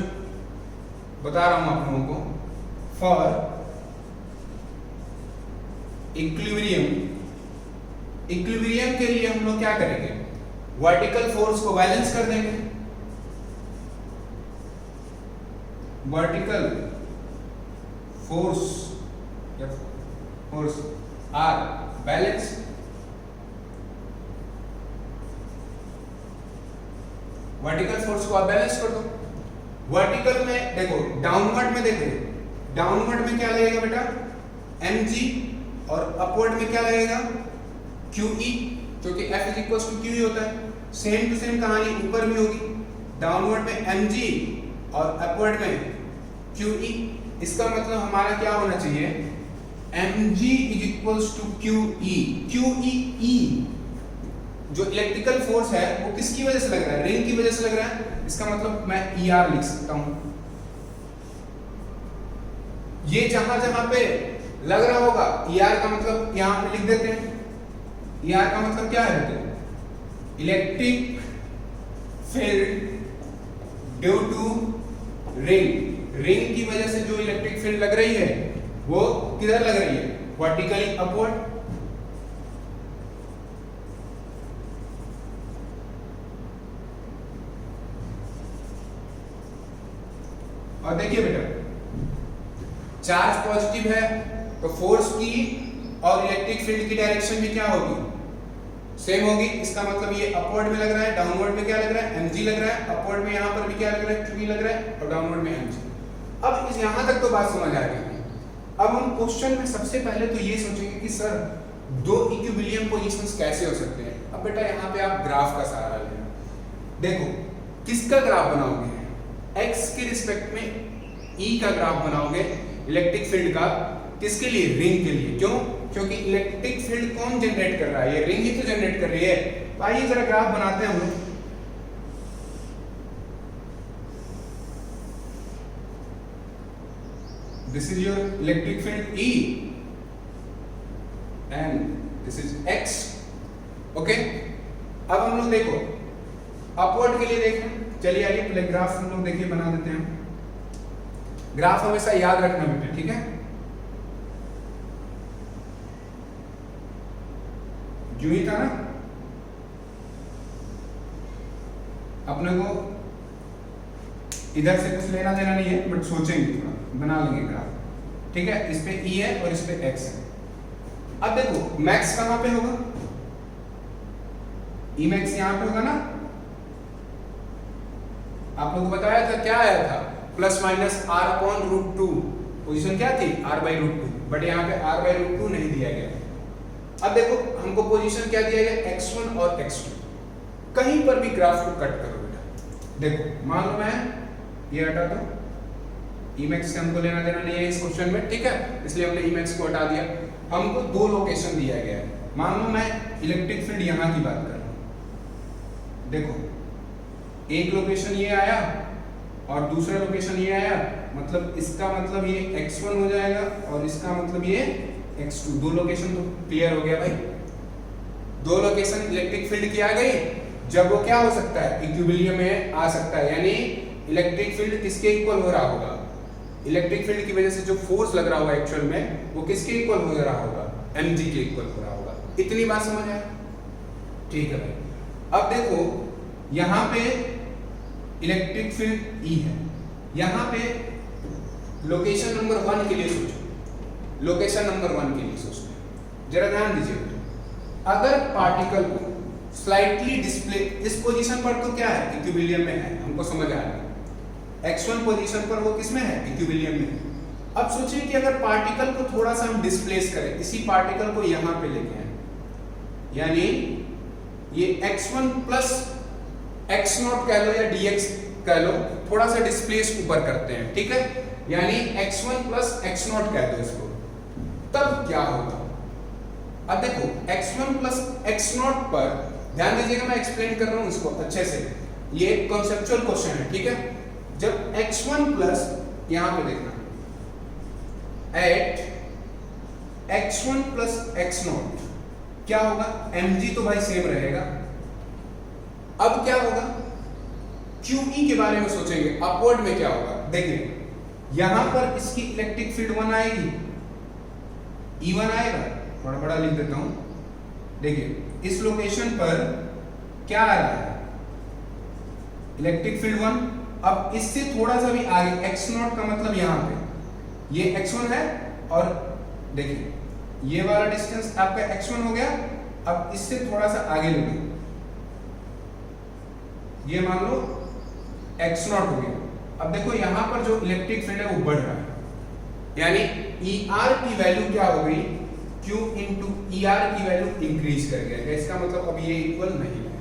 बता रहा हूं आप लोगों को। फॉर इक्विलिब्रियम के लिए हम लोग क्या करेंगे, वर्टिकल फोर्स को बैलेंस कर देंगे। Vertical force are balance, vertical force को आप बैलेंस कर दो। वर्टिकल में देखो, डाउनवर्ड में क्या लगेगा बेटा, mg, और अपवर्ड में क्या लगेगा, QE, क्योंकि F is equal to QE होता है। सेम टू सेम कहानी ऊपर भी होगी, डाउनवर्ड में mg और अपवर्ड में QE। इसका मतलब हमारा क्या होना चाहिए, mg is equal to QE। QE जो इलेक्ट्रिकल फोर्स है वो किसकी वजह से लग रहा है, रिंग की वजह से लग रहा है। इसका मतलब मैं ER लिख सकता हूं। ये जहां जहां पे लग रहा होगा, ER का मतलब यहां पे लिख देते हैं। ER का मतलब क्या है, electric field due to ring की वजह से जो इलेक्ट्रिक फील्ड लग रही है वो किधर लग रही है, वर्टिकली अपवर्ड। और देखिए बेटा, चार्ज पॉजिटिव है तो फोर्स की और इलेक्ट्रिक फील्ड की डायरेक्शन भी क्या होगी, सेम होगी। इसका मतलब ये अपवर्ड में लग रहा है, डाउनवर्ड में क्या लग रहा है, mg लग रहा है। अपवर्ड में यहां पर भी क्या लग रहा है, QE लग रहा है, और डाउनवर्ड में mg। अब इस यहां तक तो बात समझ आ गई। अब हम क्वेश्चन में सबसे पहले तो ये सोचेंगे कि सर दो इक्विलिब्रियम पोजीशंस कैसे हो सकते हैं। अब बेटा यहाँ पे आप ग्राफ का सहारा लेना। देखो किसका ग्राफ बनाओगे, x के रिस्पेक्ट में E का ग्राफ बनाओगे इलेक्ट्रिक फील्ड का। किसके लिए, रिंग के लिए। क्यों, क्योंकि इलेक्ट्रिक फील्ड कौन जनरेट कर रहा है, ये रिंग ही तो जनरेट कर रही है। तो आइए जरा ग्राफ बनाते हैं हम लोग। This is your electric field E and this is x। Okay, अब हम लोग देखो अपवर्ड के लिए देखें। चलिए आइए पहले ग्राफ हम लोग देखिए बना देते हैं। ग्राफ हमेशा याद रखना बेटा, ठीक है। जो ही था ना, अपने को इधर से कुछ लेना देना नहीं है, बट सोचेंगे थोड़ा, बना लेंगे ग्राफ, ठीक है। इस पे E है और इस पे x है। अब देखो मैक्स कहां पे होगा, E मैक्स यहां पे होगा ना। आप लोगों को बताया था, क्या आया था, प्लस माइनस r/√2। पोजीशन क्या थी, r/√2, बट यहाँ पे r/√2 नहीं दिया गया। अब देखो हमको पोजीशन क्या दिया गया, x1 और x2। कहीं पर भी ग्राफ को कट करो बेटा। देखो मान लो मैं ये हटा दो, Emax से हमको लेना देना नहीं है इस क्वेश्चन में, ठीक है, इसलिए हमने Emax को हटा दिया। हमको दो लोकेशन दिया गया है। मान लो मैं इलेक्ट्रिक फील्ड यहाँ की बात कर रहा हूँ। देखो एक लोकेशन ये आया और दूसरा लोकेशन ये आया, मतलब इसका मतलब ये x1 हो जाएगा और इसका मतलब ये x2। दो लोकेशन तो क्लियर हो गया भाई। दो लोकेशन इलेक्ट्रिक फील्ड की आ गई, जब वो क्या हो सकता है, इक्विलिब्रियम में आ सकता है। यानी इलेक्ट्रिक फील्ड किसके इक्वल हो रहा होगा, इलेक्ट्रिक फील्ड की वजह से जो फोर्स लग रहा होगा एक्चुअल में, वो किसके इक्वल हो रहा होगा, mg के इक्वल हो रहा होगा। इतनी बात समझ आए, ठीक है भाई। अब देखो यहाँ पे इलेक्ट्रिक फील्ड E है, यहाँ पे लोकेशन नंबर 1 के लिए सोचो। लोकेशन नंबर 1 के लिए सोचो, जरा ध्यान दीजिए। अगर पार्टिकल को स्लाइटली डिस्प्ले, इस पोजीशन पर तो क्या है, इक्विलिब्रियम में है, हमको समझ आ रहा है। x1 पोजीशन पर वो किसमें है, इक्विलिब्रियम में। अब सोचिए कि अगर पार्टिकल को थोड़ा सा हम डिस्प्लेस करें, इसी पार्टिकल को यहाँ पे लेके आए, यानी ये x1 प्लस x0 कह लो या dx कह लो, थोड़ा सा डिस्प्लेस ऊपर करते हैं, ठीक है। यानी x1 प्लस x0 कह दो इसको, तब क्या होगा। अब देखो x1 प्लस x0 पर ध्यान दीजिएगा, मैं एक्सप्लेन कर रहा हूं इसको अच्छे से। ये एक कॉन्सेप्चुअल क्वेश्चन है, ठीक है। जब x1 प्लस, यहां पे देखना, एट x1 प्लस x0 क्या होगा, mg तो भाई सेम रहेगा। अब क्या होगा, QE के बारे में सोचेंगे, अपवर्ड में क्या होगा। देखिए यहां पर इसकी इलेक्ट्रिक फील्ड 1 आएगी, E1 आएगा, थोड़ा बड़ा लिख देता हूं। देखिए इस लोकेशन पर क्या आ रहा है, इलेक्ट्रिक फील्ड 1। अब इससे थोड़ा सा भी आगे x0 का मतलब यहां पे ये x1 है, और देखिए ये वाला डिस्टेंस आपका x1 हो गया। अब इससे थोड़ा सा आगे ले लो, ये मान लो x0 हो गया। अब देखो यहां पर जो इलेक्ट्रिक फील्ड है वो बढ़ रहा है, यानी ER की वैल्यू क्या हो गई, Q इंटू ER की वैल्यू इंक्रीज कर गया। इसका मतलब अब ये इक्वल नहीं है।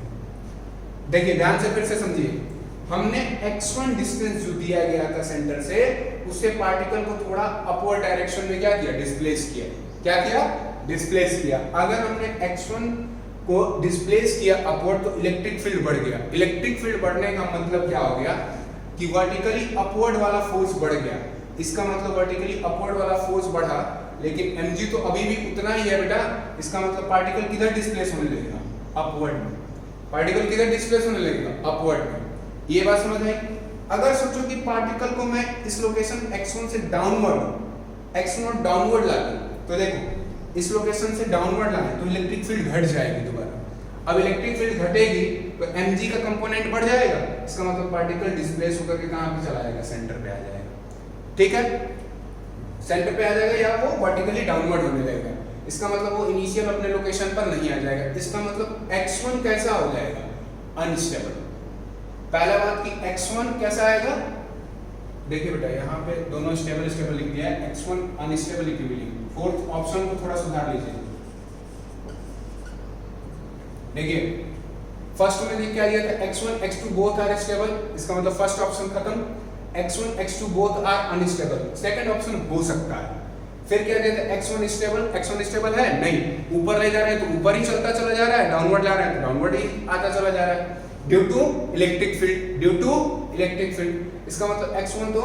देखिए ध्यान से फिर से समझिए, हमने x1 डिस्टेंस जो दिया गया था सेंटर से, उससे पार्टिकल को थोड़ा अपवर्ड डायरेक्शन में क्या किया, डिस्प्लेस किया। क्या किया, डिस्प्लेस किया। अगर हमने x1 को डिस्प्लेस किया अपवर्ड तो इलेक्ट्रिक फील्ड बढ़ गया। इलेक्ट्रिक फील्ड बढ़ने का मतलब क्या हो गया कि वर्टिकली अपवर्ड वाला फोर्स बढ़ गया। इसका मतलब वर्टिकली अपवर्ड वाला फोर्स बढ़ा, लेकिन mg तो अभी भी उतना ही है बेटा। इसका मतलब पार्टिकल किधर डिस्प्लेस होने लगेगा, अपवर्ड में। पार्टिकल किधर डिस्प्लेस होने लगेगा, अपवर्ड में। ये बात समझ आई। अगर सोचो कि पार्टिकल को मैं इस लोकेशन x1 से डाउनवर्ड, x0 डाउनवर्ड ला दूं, तो देखो इस लोकेशन से डाउनवर्ड लाए तो इलेक्ट्रिक फील्ड घट जाएगी दोबारा। अब इलेक्ट्रिक फील्ड घटेगी तो mg का कंपोनेंट बढ़ जाएगा। इसका मतलब पार्टिकल डिस्प्लेस होकर के कहां पे चला जाएगा, सेंटर पे आ जाएगा। ठीक है, सेंटर पे आ जाएगा, या वो वर्टिकली डाउनवर्ड होने लगेगा। इसका मतलब वो इनिशियल अपने लोकेशन पर नहीं आ जाएगा। इसका मतलब x1 कैसा हो जाएगा, अनस्टेबल। पहला बात कि x1 कैसा आएगा, देखिए बेटा यहाँ पे दोनों स्टेबल स्टेबल लिख दिया है, x1 unstable equilibrium. Fourth option को थोड़ा सुधार लीजिए। देखिए फर्स्ट में देख क्या दिया था, x1 x2 both are stable. इसका मतलब फर्स्ट ऑप्शन खत्म, x1 x2 both are unstable. Second option हो सकता है। फिर क्या दिया था, x1 स्टेबल, x1 स्टेबल है नहीं, ऊपर ले जा रहे हैं तो ऊपर ही चलता चला जा रहा है, डाउनवर्ड जा रहे हैं तो डाउनवर्ड ही आता चला जा रहा है, due to electric field, due to electric field. इसका मतलब x1 तो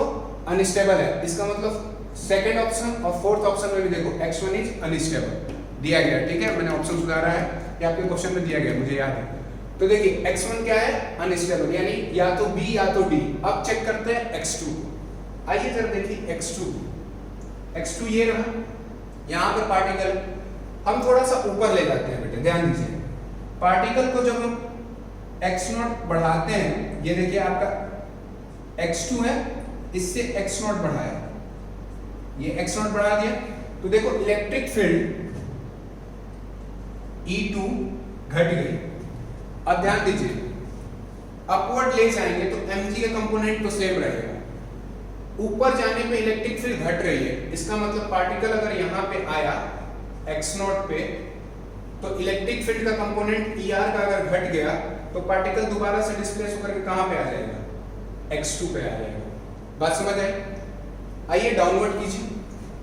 अनस्टेबल है। इसका मतलब सेकंड ऑप्शन और फोर्थ ऑप्शन में भी देखो x1 इज अनस्टेबल दिया गया। ठीक है, मैंने ऑप्शन सुधारा है, ये आपके क्वेश्चन में दिया गया, मुझे याद है। तो देखिए x1 क्या है, अनस्टेबल, यानी या तो B या तो D। अब चेक करते हैं x2। आइए जरा देखिए x2 ये रहा। यहां पर पार्टिकल हम थोड़ा सा ऊपर ले जाते हैं बेटे, ध्यान दीजिए। पार्टिकल को जब हम x0 बढ़ाते हैं, ये देखिए आपका x2 है, इससे x0 बढ़ाया, ये x0 बढ़ा दिया, तो देखो इलेक्ट्रिक फील्ड E2 घट गई। अब ध्यान दीजिए, अपवर्ड ले जाएंगे तो mg का कंपोनेंट तो सेम रहेगा, ऊपर जाने पे इलेक्ट्रिक फील्ड घट रही है। इसका मतलब पार्टिकल अगर यहाँ पे आया x0 पे, तो इलेक्ट्रिक फील्ड का कंपोनेंट ER का अगर घट गया तो पार्टिकल दोबारा से डिस्प्लेस होकर के कहां पे आ जाएगा, x2 पे आ जाएगा। बात समझ आई। आइए डाउनवर्ड कीजिए।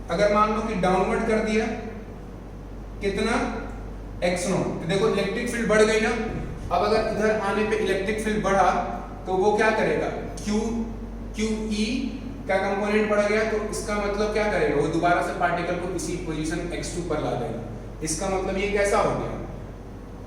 अगर मान लो कि डाउनवर्ड कर दिया कितना, x0, तो देखो इलेक्ट्रिक फील्ड बढ़ गई ना। अब अगर इधर आने पे इलेक्ट्रिक फील्ड बढ़ा तो वो क्या करेगा, QE का कंपोनेंट बढ़ गया, तो इसका मतलब क्या करेगा, वो दोबारा से पार्टिकल को इसी पोजीशन x2 पर ला देगा। इसका मतलब ये कैसा हो गया,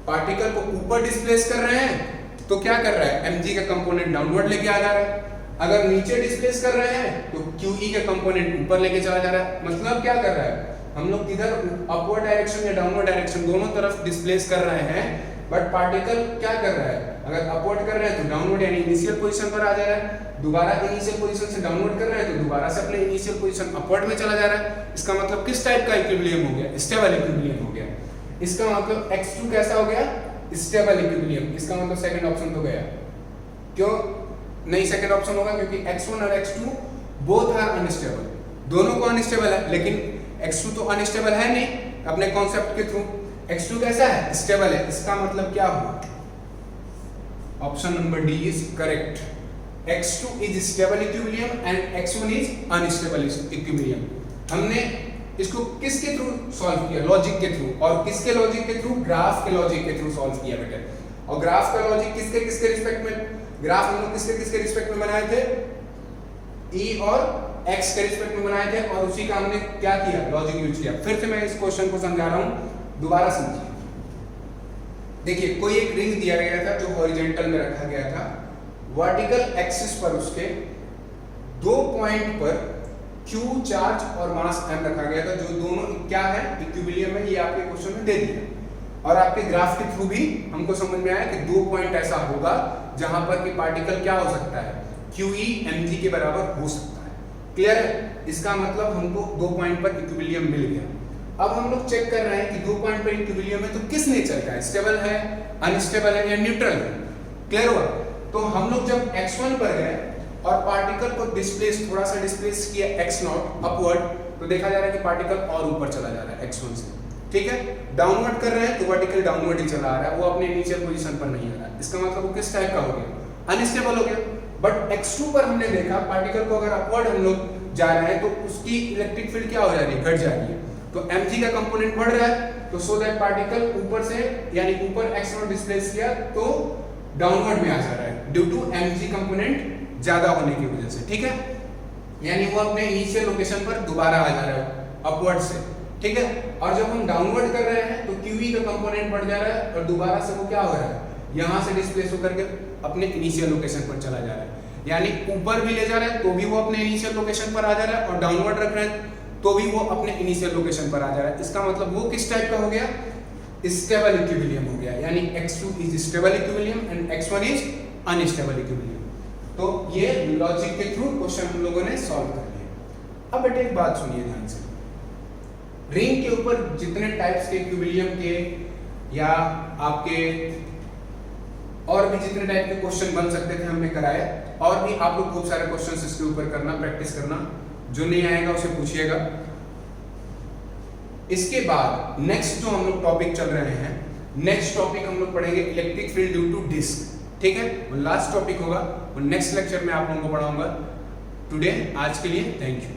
पार्टिकल को ऊपर डिस्प्लेस कर रहे हैं तो क्या कर रहा है, mg का कंपोनेंट डाउनवर्ड लेके आ जा रहा है। अगर नीचे डिस्प्लेस कर रहे हैं तो QE का कंपोनेंट ऊपर लेके चला जा रहा है। मतलब क्या कर रहा है, हम लोग किधर, अपवर्ड डायरेक्शन या डाउनवर्ड डायरेक्शन, दोनों तरफ डिस्प्लेस कर रहे हैं। बट पार्टिकल क्या कर रहा है, अगर अपवर्ड कर रहे हैं तो डाउनवर्ड यानी इनिशियल पोजीशन पर आ जा रहा है, दोबारा इनिशियल पोजीशन से डाउनवर्ड कर रहे हैं तो दोबारा से अपने इनिशियल पोजीशन अपवर्ड में चला जा रहा है। इसका मतलब किस टाइप का इक्विलिब्रियम हो गया, स्टेबल इक्विलिब्रियम हो गया। इसका मतलब x2 कैसा हो गया, स्टेबल इक्विलिब्रियम। इसका मतलब सेकंड ऑप्शन तो गया। क्यों नहीं सेकंड ऑप्शन होगा, क्योंकि x1 और x2 बोथ आर अनस्टेबल, दोनों को अनस्टेबल है, लेकिन x2 तो अनस्टेबल है नहीं अपने कॉन्सेप्ट के थ्रू। x2 कैसा है, स्टेबल है। इसका मतलब क्या हुआ, option number D is correct. x2 is stable equilibrium and x1 is unstable equilibrium. हमने इसको किसके थ्रू सॉल्व किया, लॉजिक के थ्रू। और किसके लॉजिक के थ्रू, ग्राफ के लॉजिक के थ्रू सॉल्व किया बेटा। और ग्राफ का लॉजिक किसके किसके रिस्पेक्ट में, ग्राफ हम लोग किसके किसके रिस्पेक्ट में बनाए थे, ई और एक्स के रिस्पेक्ट में बनाए थे और उसी का हमने क्या किया, लॉजिक यूज किया। फिर से मैं इस क्वेश्चन को समझा रहा हूं, दोबारा समझिए। देखिए कोई एक रिंग दिया गया था जो हॉरिजॉन्टल में रखा गया था, वर्टिकल एक्सिस पर उसके 2 पॉइंट पर Q चार्ज और मास m रखा गया था, जो दोनों क्या है, इक्विलिब्रियम में। ये आपके क्वेश्चन में दे दिया और आपके ग्राफ के थ्रू भी हमको समझ में आया कि 2 पॉइंट ऐसा होगा जहां पर कि पार्टिकल क्या हो सकता है, QE mg के बराबर हो सकता है। क्लियर है? इसका मतलब हमको 2 पॉइंट पर इक्विलिब्रियम मिल गया। अब हम लोग चेक कर रहे हैं कि 2 पॉइंट पर इक्विलिब्रियम है तो किस नेचर का है, स्टेबल है, अनस्टेबल है या न्यूट्रल है। क्लियर हुआ? तो हम लोग जब x1 पर गए और पार्टिकल को डिस्प्लेस, थोड़ा सा डिस्प्लेस किया x0 अपवर्ड, तो देखा जा रहा है कि पार्टिकल और ऊपर चला जा रहा है x1 से। ठीक है, डाउनवर्ड कर रहे हैं तो वर्टिकल डाउनवर्ड ही चला आ रहा है, वो अपने इनिशियल पोजीशन पर नहीं आ रहा है। इसका मतलब वो किस टाइप का हो गया, अनस्टेबल हो गया। बट x2 पर हमने देखा पार्टिकल को अगर अपवर्ड हम लोग जा रहे हैं तो उसकी इलेक्ट्रिक फील्ड क्या हो जा रही है, घट जा रही है। तो mg का कंपोनेंट बढ़ रहा है, तो सो दैट पार्टिकल ऊपर से यानी ऊपर x0 डिस्प्लेस किया तो डाउनवर्ड में आ जा रहा है ड्यू टू mg कंपोनेंट ज्यादा होने की वजह से। ठीक है, यानी वो अपने इनिशियल लोकेशन पर दोबारा आ जा रहा है अपवर्ड से। ठीक है, और जब हम डाउनवर्ड कर रहे हैं तो QE का कंपोनेंट बढ़ जा रहा है और दोबारा से वो क्या हो रहा है, यहां से डिस्प्लेस होकर के अपने इनिशियल लोकेशन पर चला जा रहा है। यानी ऊपर भी ले जा रहा है तो भी वो अपने इनिशियल लोकेशन पर आ जा रहा है और डाउनवर्ड रख रहे हैं तो भी वो अपने इनिशियल लोकेशन पर आ जा रहा है। इसका मतलब वो किस टाइप का हो गया, स्टेबल इक्विलिब्रियम हो गया। यानी x2 is stable equilibrium and x1 is unstable equilibrium. तो ये लॉजिक के थ्रू क्वेश्चन हम लोगों ने सॉल्व कर लिया। अब बेटे एक बात सुनिए ध्यान से, रिंग के ऊपर जितने टाइप्स के इक्विलिब्रियम के या आपके और भी जितने टाइप के क्वेश्चन बन सकते थे हमने कराए, और भी आप लोग खूब सारे क्वेश्चन इसके ऊपर करना, प्रैक्टिस करना। जो नहीं आएगा उसे पूछिएगा। इसके बाद नेक्स्ट जो हम लोग टॉपिक चल रहे हैं, नेक्स्ट टॉपिक हम लोग पढ़ेंगे electric field due to disc. ठीक है, वो लास्ट टॉपिक होगा, वो नेक्स्ट लेक्चर में आप लोगों को पढ़ाऊंगा। टुडे, आज के लिए थैंक यू।